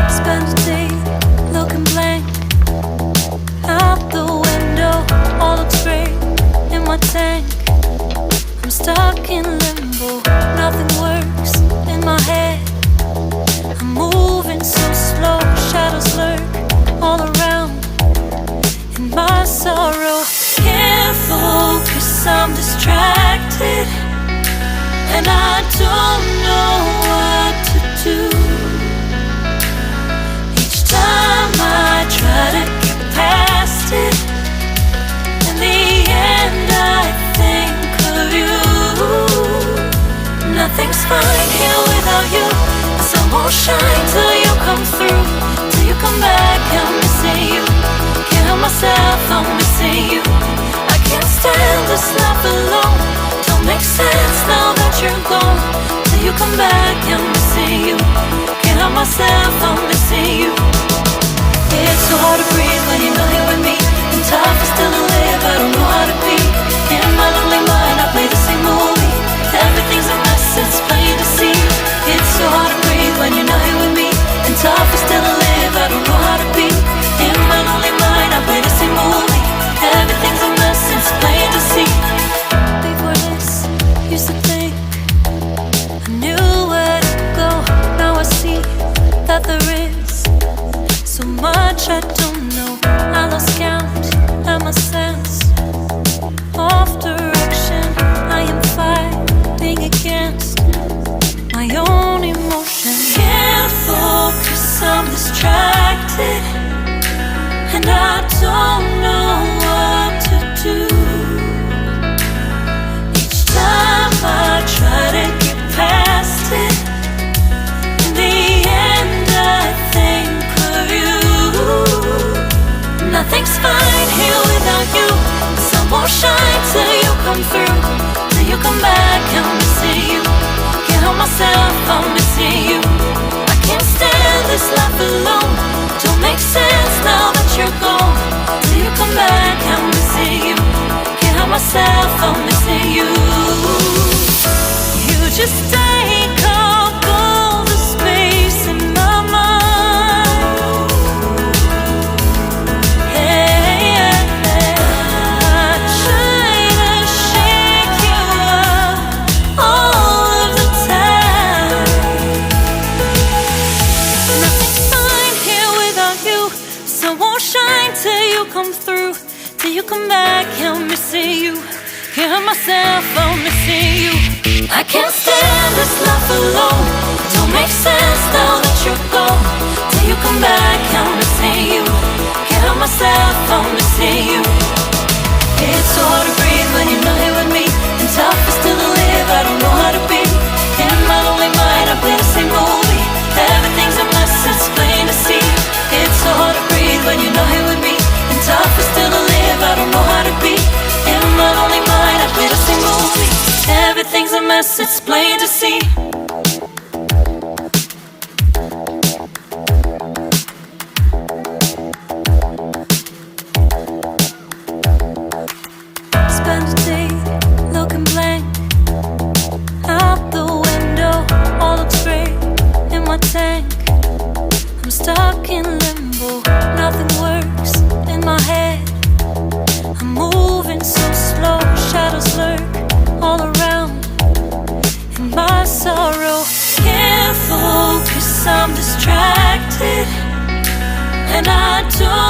Spend a day looking blank out the window. All looks great in my tank. I'm stuck in limbo. Nothing works in my head. I'm moving so slow. Shadows lurk all around. In my sorrow, can't focus. I'm distracted, and I don't know what to do. Each time I try to get past it, in the end I think of you. Nothing's fine here without you. The sun won't shine till you come through. Till you come back, I'm missing you. Can't help myself, I'm missing you. I can't stand this life alone. Don't make sense now that you're gone. Till you come back, I'm missing you. Can't help myself, I'm missing you. It's so hard to breathe when you're not here with me. And tough is still to live, I don't know how to be. In my lonely mind, I play the same movie. Everything's a mess, it's plain to see. It's so hard to breathe when you're not here with me. And tough is still to live, I don't know how to be. In my lonely mind, I play the same movie. Everything's a mess, it's plain to see. Before this, used to think I knew where to go. Now I see that there is so much I don't know. I lost count at my sense of direction. I am fighting against my own emotion. Can't focus, I'm distracted, and I don't know what to do. Each time I try to get past it, in the end I think of you. Nothing's fine here without you. The sun won't shine till you come through. Till you come back, I'm missing you. Can't help myself, I'm missing you. I can't stand this life alone. Don't make sense now that you're gone. Till you come back, I'm missing you. Can't help myself, I'm missing you. You just take up all the space in my mind. Hey, I try to shake you up all of the time. Nothing's fine here without you. Sun won't shine till you come through. Till you come back, I'm missing you. Can't help myself, I'm missing you. I can't stand this life alone. Don't make sense now that you're gone. Till you come back, I'm missing you. Can't help myself, I'm missing you. It's so hard to breathe when you're not here with me. And tough is still to live, I don't know how to be. In my lonely mind, I play the same movie. Everything's a mess, it's plain to see. It's so hard to breathe when you're not here with me. And tough is still to live, I don't know how to be. In my lonely mind, I play the same movie. Everything's a mess, it's plain to see. Spend a day looking blank out the window. All looks great in my tank. I'm stuck in limbo. Nothing works in my head. I'm moving so slow. Shadows lurk all around. In my sorrow, can't focus. I'm distracted, and I don't